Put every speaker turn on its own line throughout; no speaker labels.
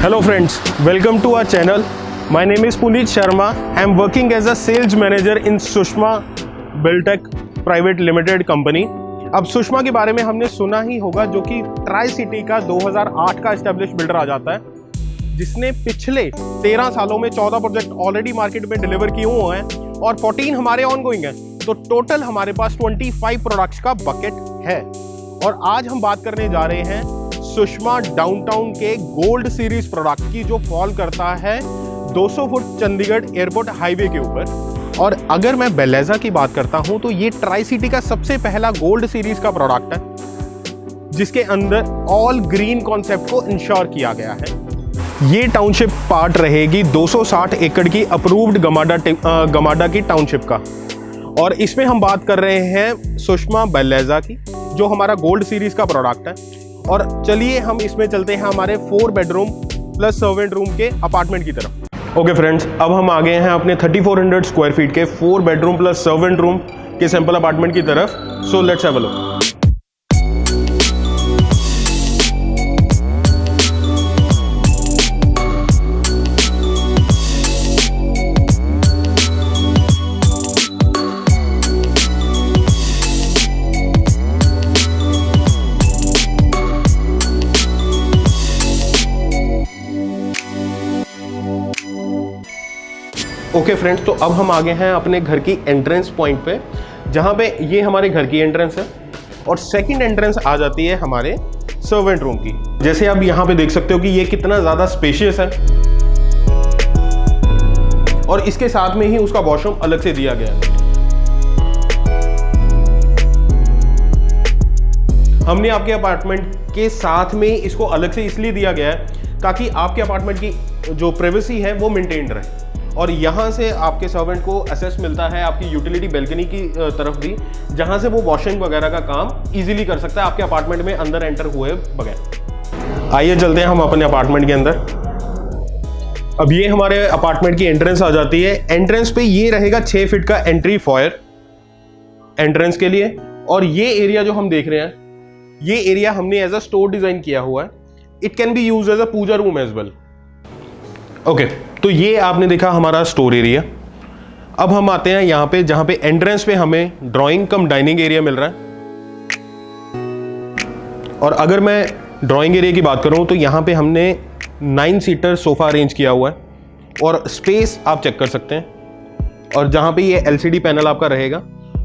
Hello friends, welcome to our channel. My name is Puneet Sharma. I am working as a sales manager in Sushma Buildtech Private Limited company. अब सुषमा के बारे में हमने सुना ही होगा, जो कि ट्राई सिटी का 2008 का एस्टेब्लिश बिल्डर आ जाता है, जिसने पिछले 13 सालों में 14 प्रोजेक्ट ऑलरेडी मार्केट में डिलीवर किए हुए हैं और 14 हमारे ऑनगोइंग हैं। तो टोटल हमारे पास 25 प्रोडक्ट्स का बकेट है। और आज हम बात करने जा रहे हैं सुषमा डाउनटाउन के गोल्ड सीरीज प्रोडक्ट की, जो फॉल करता है 200 फुट चंडीगढ़ एयरपोर्ट हाईवे के ऊपर। और अगर मैं बेलेजा की बात करता हूं तो ये ट्राई सिटी का सबसे पहला गोल्ड सीरीज का प्रोडक्ट है, जिसके अंदर ऑल ग्रीन कॉन्सेप्ट को इंश्योर किया गया है। ये टाउनशिप पार्ट रहेगी 260 एकड़ की अप्रूव्ड गमाडा की टाउनशिप का। और इसमें हम बात कर रहे हैं सुषमा बेलेजा की, जो हमारा गोल्ड सीरीज का प्रोडक्ट है। और चलिए हम इसमें चलते हैं हमारे 4 बेडरूम प्लस सर्वेंट रूम के अपार्टमेंट की तरफ। ओके फ्रेंड्स, अब हम आ गए हैं अपने 3400 स्क्वायर फीट के 4 बेडरूम प्लस सर्वेंट रूम के सैंपल अपार्टमेंट की तरफ। So let's have a look. Okay friends, तो अब हम आ गए हैं अपने घर की एंट्रेंस पॉइंट पे, जहाँ पे ये हमारे घर की एंट्रेंस है और सेकंड एंट्रेंस आ जाती है हमारे सर्वेंट रूम की। जैसे आप यहाँ पे देख सकते हो कि ये कितना ज़्यादा स्पेशियस है और इसके साथ में ही उसका वॉशरूम अलग से दिया गया है। हमने आपके अपार्टमेंट के साथ में इसको अलग से इसलिए दिया गया है ताकि आपके अपार्टमेंट की जो प्राइवेसी है वो मेंटेन रहे। और यहाँ से आपके सर्वेंट को एक्सेस मिलता है आपकी यूटिलिटी बैल्कनी की तरफ भी, जहाँ से वो वॉशिंग वगैरह का काम इजीली कर सकता है आपके अपार्टमेंट में अंदर एंटर हुए बगैर। आइए चलते हैं हम अपने अपार्टमेंट के अंदर। अब ये हमारे अपार्टमेंट की एंट्रेंस आ जाती है। एंट्रेंस पे ये रहेगा 6 फीट का एंट्री फॉयर एंट्रेंस के लिए। और ये एरिया जो हम देख रहे हैं, ये एरिया हमने एज अ स्टोर डिजाइन किया हुआ है। It can be use as a puja room as well. Okay, तो ये आपने देखा हमारा स्टोर एरिया। अब हम आते हैं यहाँ पे, जहाँ पे एंट्रेंस पे हमें ड्राइंग कम डाइनिंग एरिया मिल रहा है। और अगर मैं ड्राइंग एरिया की बात करूँ तो यहाँ पे हमने 9 सीटर सोफा अरेंज किया हुआ है और स्पेस आप चेक कर सकते हैं। और जहाँ पे ये LCD पैनल आपका रहेगा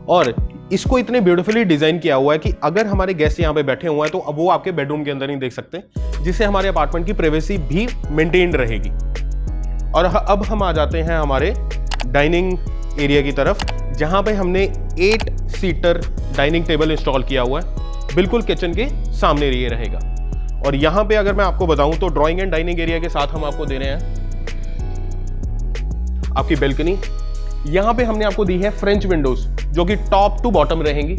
और इसको इतने ब्यूटीफुली डिजाइन किया हुआ है कि अगर हमारे गेस्ट यहाँ पे बैठे हुए हैं तो अब वो आपके बेडरूम के अंदर नहीं देख सकते, जिससे हमारे अपार्टमेंट की प्राइवेसी भी मेंटेन रहेगी। और अब हम आ जाते हैं हमारे डाइनिंग एरिया की तरफ, जहां पे हमने 8 सीटर डाइनिंग टेबल इंस्टॉल किया हुआ है। बिल्कुल किचन के सामने ये रहेगा। और यहां पे अगर मैं आपको बताऊं तो ड्राइंग एंड डाइनिंग एरिया के साथ हम आपको दे रहे हैं आपकी बैल्कनी। यहां पे हमने आपको दी है फ्रेंच विंडोज, जो कि टॉप टू बॉटम रहेंगी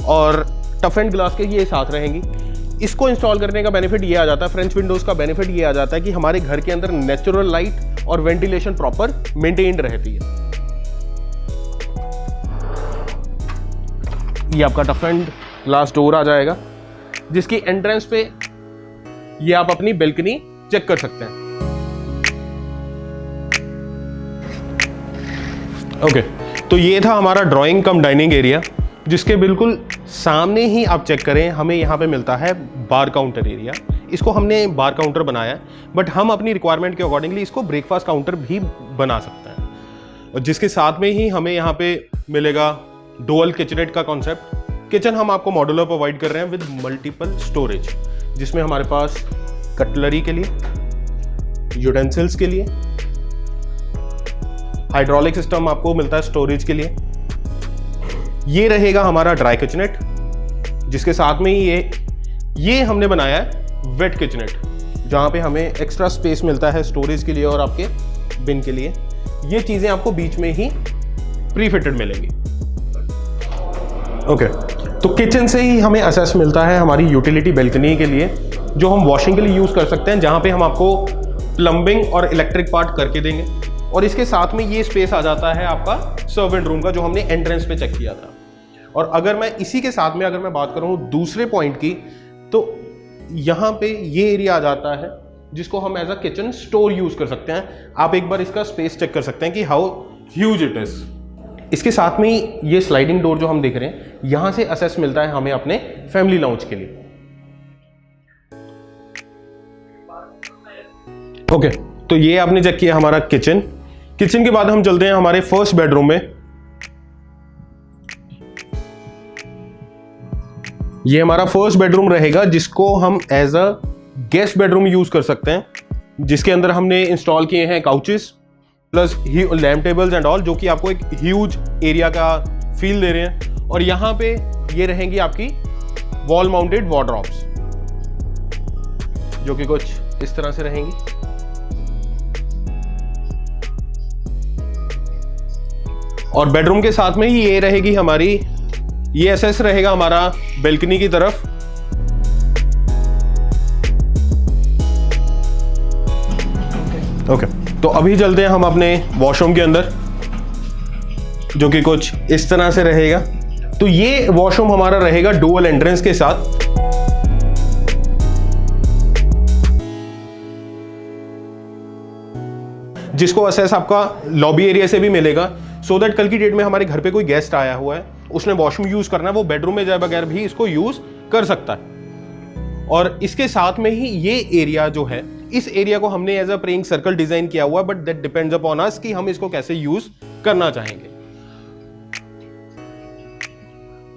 और टफ एंड ग्लास के ये साथ रहेंगी। इसको इंस्टॉल करने का बेनिफिट ये आ जाता है, फ्रेंच विंडोज का बेनिफिट ये आ जाता है कि हमारे घर के अंदर नेचुरल लाइट और वेंटिलेशन प्रॉपर मेंटेन्ड रहती है। ये आपका टफ एंड ग्लास डोर आ जाएगा, जिसकी एंट्रेंस पे ये आप अपनी बैल्कनी चेक कर सकते हैं। ओके, तो ये था हमारा ड्राइंग कम डाइनिंग एरिया, जिसके बिल्कुल सामने ही आप चेक करें हमें यहाँ पे मिलता है बार काउंटर एरिया। इसको हमने बार काउंटर बनाया है, बट हम अपनी रिक्वायरमेंट के अकॉर्डिंगली इसको ब्रेकफास्ट काउंटर भी बना सकते हैं। और जिसके साथ में ही हमें यहाँ पे मिलेगा डुअल किचनेट का कॉन्सेप्ट। किचन हम आपको मॉड्यूलर प्रोवाइड कर रहे हैं विद मल्टीपल स्टोरेज, जिसमें हमारे पास कटलरी के लिए, यूटेंसिल्स के लिए, हाइड्रोलिक सिस्टम आपको मिलता है स्टोरेज के लिए। ये रहेगा हमारा ड्राई किचनेट, जिसके साथ में ही ये हमने बनाया है वेट किचनेट, जहाँ पे हमें एक्स्ट्रा स्पेस मिलता है स्टोरेज के लिए और आपके बिन के लिए। ये चीज़ें आपको बीच में ही प्री फिटेड मिलेंगी। ओके, तो किचन से ही हमें एक्सेस मिलता है हमारी यूटिलिटी बैल्कनी के लिए, जो हम वॉशिंग के लिए यूज़ कर सकते हैं, जहाँ पे हम आपको प्लम्बिंग और इलेक्ट्रिक पार्ट करके देंगे। और इसके साथ में ये स्पेस आ जाता है आपका सर्वेंट रूम का, जो हमने एंट्रेंस पे चेक किया था। और अगर मैं इसी के साथ में अगर मैं बात करूँ दूसरे पॉइंट की, तो यहाँ पे ये एरिया आ जाता है जिसको हम as a kitchen store use कर सकते हैं। आप एक बार इसका स्पेस चेक कर सकते हैं कि हाउ ह्यूज इट इज। इसके साथ में ही ये स्लाइडिंग डोर जो हम देख रहे हैं, यहां से एक्सेस मिलता है हमें अपने फैमिली लाउंज के लिए। ओके, तो ये आपने चेक किया हमारा किचन। किचन के बाद हम चलते हैं हमारे फर्स्ट बेडरूम में। ये हमारा फर्स्ट बेडरूम रहेगा, जिसको हम as a guest bedroom use कर सकते हैं, जिसके अंदर हमने इंस्टॉल किए हैं couches plus lamp tables and all, जो कि आपको एक ह्यूज एरिया का फील दे रहे हैं। और यहां पे ये रहेंगी आपकी वॉल माउंटेड वार्डरोब्स, जो कि कुछ इस तरह से रहेंगी। और बेडरूम के साथ में ही ये रहेगी हमारी, ये एक्सेस रहेगा हमारा बेल्कनी की तरफ। ओके, तो अभी चलते हैं हम अपने वॉशरूम के अंदर, जो कि कुछ इस तरह से रहेगा। तो ये वॉशरूम हमारा रहेगा डुअल एंट्रेंस के साथ। जिसको एक्सेस आपका लॉबी एरिया से भी मिलेगा, सो दैट कल की डेट में हमारे घर पे कोई गेस्ट आया हुआ है, उसने वॉशरूम यूज करना है, वो बेडरूम में जाए बगैर भी इसको यूज कर सकता है। और इसके साथ में ही ये एरिया जो है, इस एरिया को हमने as a praying circle design किया हुआ है, but that depends upon us कि हम इसको कैसे यूज करना चाहेंगे।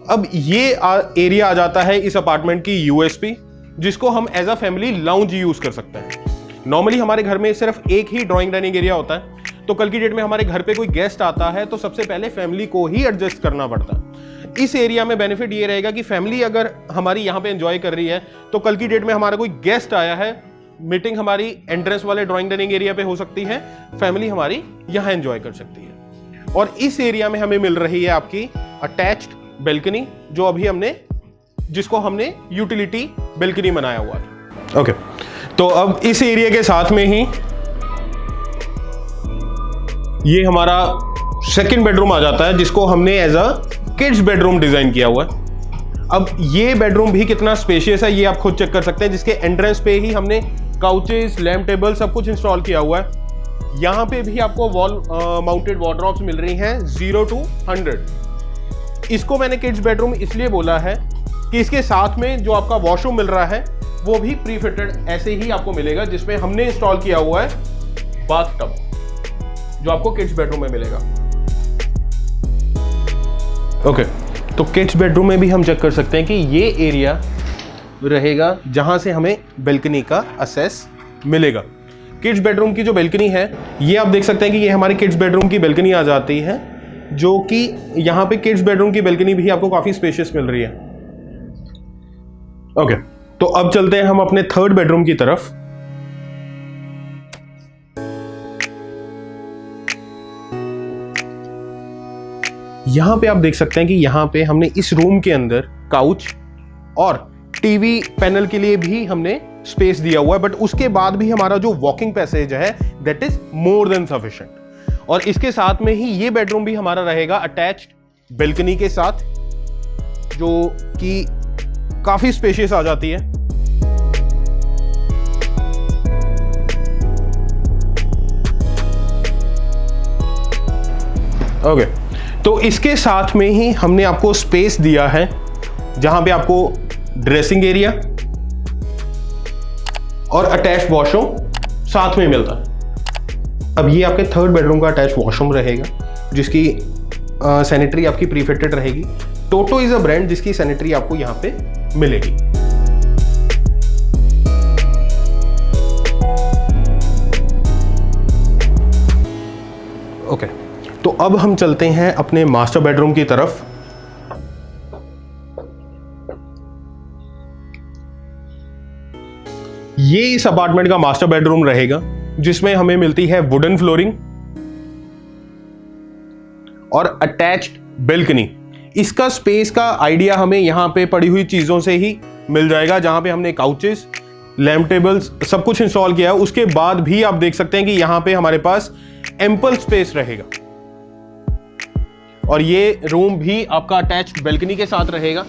अब ये एरिया आ जाता है इस अपार्टमेंट की यूएसपी, जिसको हम as a family lounge use कर सकते हैं। नॉर्मली हमारे घर में सिर्फ एक ही ड्राइंग डाइनिंग एरिया होता है, तो कल की डेट में हमारे घर पे कोई गेस्ट आता है तो सबसे पहले फैमिली को ही एडजस्ट करना पड़ता है। इस एरिया में बेनिफिट ये रहेगा कि फैमिली अगर हमारी यहाँ पे एंजॉय कर रही है, तो कल की डेट में हमारा कोई गेस्ट आया है, मीटिंग हमारी एंट्रेंस वाले ड्राइंग डाइनिंग एरिया पे हो सकती है, फैमिली हमारी यहाँ एंजॉय कर सकती है। और इस एरिया में हमें मिल रही है आपकी अटैच्ड बेल्कनी, जो अभी हमने, जिसको हमने यूटिलिटी बेल्कनी बनाया हुआ है। ओके, तो अब इस एरिया के साथ में ही ये हमारा सेकंड बेडरूम आ जाता है, जिसको हमने as a kids bedroom design किया हुआ है। अब ये बेडरूम भी कितना स्पेशियस है ये आप खुद चेक कर सकते हैं, जिसके एंट्रेंस पे ही हमने काउचेस, लैम्प टेबल सब कुछ इंस्टॉल किया हुआ है। यहाँ पे भी आपको वॉल माउंटेड वार्डरोब्स मिल रही हैं 0 to 100। इसको मैंने किड्स बेडरूम इसलिए बोला है कि इसके साथ में जो आपका वॉशरूम मिल रहा है वो भी प्री फिटेड ऐसे ही आपको मिलेगा, जिसमें हमने इंस्टॉल किया हुआ है बाथटब, जो आपको किड्स बेडरूम में मिलेगा। ओके, तो किड्स बेडरूम में भी हम चेक कर सकते हैं कि ये एरिया रहेगा जहां से हमें बेल्कनी का एक्सेस मिलेगा। किड्स बेडरूम की जो बेल्कनी है, ये आप देख सकते हैं कि ये हमारी किड्स बेडरूम की बेल्कनी आ जाती है, जो कि यहाँ पे किड्स बेडरूम की बेल्कनी भी आपको काफी स्पेशियस मिल रही है। ओके, तो अब चलते हैं हम अपने थर्ड बेडरूम की तरफ। यहां पे आप देख सकते हैं कि यहां पे हमने इस रूम के अंदर काउच और टीवी पैनल के लिए भी हमने स्पेस दिया हुआ है, बट उसके बाद भी हमारा जो वॉकिंग पैसेज है that is more than sufficient. और इसके साथ में ही ये बेडरूम भी हमारा रहेगा अटैच्ड बेल्कनी के साथ, जो कि काफी स्पेशियस आ जाती है। ओके, तो इसके साथ में ही हमने आपको स्पेस दिया है जहां पे आपको ड्रेसिंग एरिया और अटैच वॉशरूम साथ में मिलता है। अब ये आपके थर्ड बेडरूम का अटैच वॉशरूम रहेगा, जिसकी सैनिटरी आपकी प्रीफिटेड रहेगी। टोटो इज अ ब्रांड जिसकी सैनिटरी आपको यहां पे मिलेगी। ओके, तो अब हम चलते हैं अपने मास्टर बेडरूम की तरफ। ये इस अपार्टमेंट का मास्टर बेडरूम रहेगा, जिसमें हमें मिलती है वुडन फ्लोरिंग और अटैच्ड बेल्कनी। इसका स्पेस का आइडिया हमें यहां पे पड़ी हुई चीजों से ही मिल जाएगा, जहां पे हमने काउचेस, लैम्प टेबल्स सब कुछ इंस्टॉल किया है। उसके बाद भी आप देख सकते हैं कि यहां पे हमारे पास एम्पल स्पेस रहेगा, और ये रूम भी आपका अटैच्ड बेल्कनी के साथ रहेगा।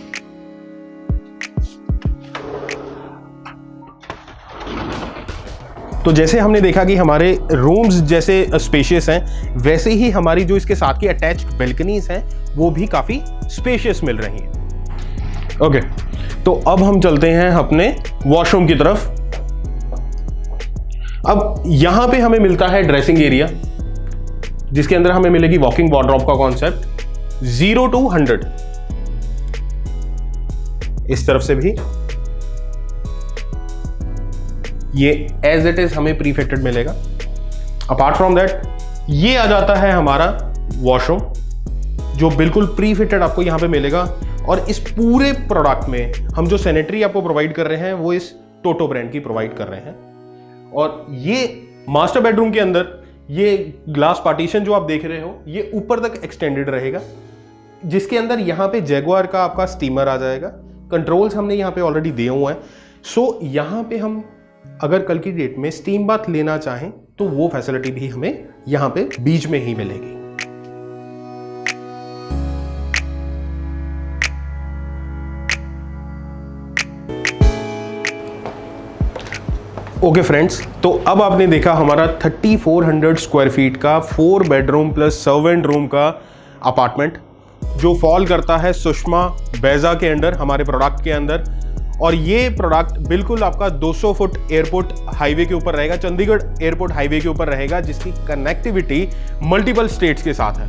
तो जैसे हमने देखा कि हमारे रूम्स जैसे स्पेशियस हैं, वैसे ही हमारी जो इसके साथ की अटैच्ड बैल्कनीज हैं वो भी काफ़ी स्पेशियस मिल रही हैं। ओके, तो अब हम चलते हैं अपने वॉशरूम की तरफ। अब यहां पे हमें मिलता है ड्रेसिंग एरिया, जिसके अंदर हमें मिलेगी वॉकिंग वार्डरोब का कॉन्सेप्ट 0 to 100। इस तरफ से भी ये एज इट इज हमें प्री फिटेड मिलेगा। अपार्ट फ्रॉम दैट ये आ जाता है हमारा वॉशरूम, जो बिल्कुल प्री फिटेड आपको यहां पे मिलेगा। और इस पूरे प्रोडक्ट में हम जो सैनिटरी आपको प्रोवाइड कर रहे हैं वो इस टोटो ब्रांड की प्रोवाइड कर रहे हैं। और ये मास्टर बेडरूम के अंदर ये ग्लास पार्टीशन जो आप देख रहे हो ये ऊपर तक एक्सटेंडेड रहेगा, जिसके अंदर यहाँ पे जैगुआर का आपका स्टीमर आ जाएगा। कंट्रोल्स हमने यहाँ पे ऑलरेडी दिए हुए हैं। सो यहाँ पे हम अगर कल की डेट में स्टीम बाथ लेना चाहें तो वो फैसिलिटी भी हमें यहाँ पे बीच में ही मिलेगी। ओके फ्रेंड्स, तो अब आपने देखा हमारा 3400 स्क्वायर फीट का 4 बेडरूम प्लस सर्वेंट रूम का अपार्टमेंट, जो फॉल करता है सुषमा बैजा के अंडर, हमारे प्रोडक्ट के अंदर। और ये प्रोडक्ट बिल्कुल आपका 200 फुट एयरपोर्ट हाईवे के ऊपर रहेगा, चंडीगढ़ एयरपोर्ट हाईवे के ऊपर रहेगा, जिसकी कनेक्टिविटी मल्टीपल स्टेट्स के साथ है।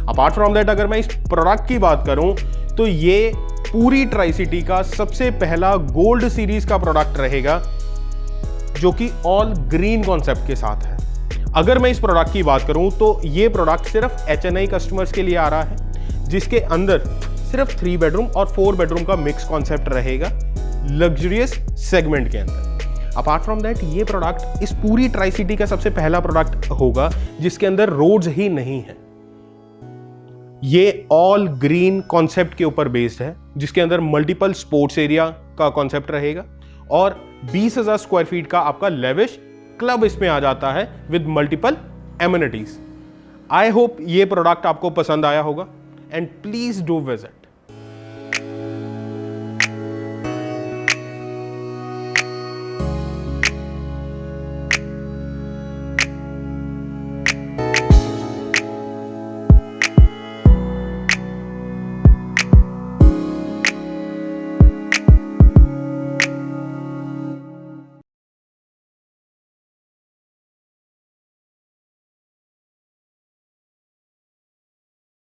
अपार्ट फ्रॉम दैट अगर मैं इस प्रोडक्ट की बात करूं तो ये पूरी ट्राई सिटी का सबसे पहला गोल्ड सीरीज का प्रोडक्ट रहेगा, जो कि ऑल ग्रीन कॉन्सेप्ट के साथ है। अगर मैं इस प्रोडक्ट की बात करूं तो ये प्रोडक्ट सिर्फ HNI कस्टमर्स के लिए आ रहा है, जिसके अंदर सिर्फ 3 बेडरूम और 4 बेडरूम का मिक्स कॉन्सेप्ट रहेगा लग्जरियस सेगमेंट के अंदर। अपार्ट फ्रॉम दैट ये प्रोडक्ट इस पूरी ट्राई सिटी का सबसे पहला प्रोडक्ट होगा जिसके अंदर रोड्स ही नहीं है। ये ऑल ग्रीन कॉन्सेप्ट के ऊपर बेस्ड है, जिसके अंदर मल्टीपल स्पोर्ट्स एरिया का कॉन्सेप्ट रहेगा और 20,000 स्क्वायर फीट का आपका लेविश क्लब इसमें आ जाता है with multiple amenities. I hope ये प्रोडक्ट आपको पसंद आया होगा एंड प्लीज डू विजिट।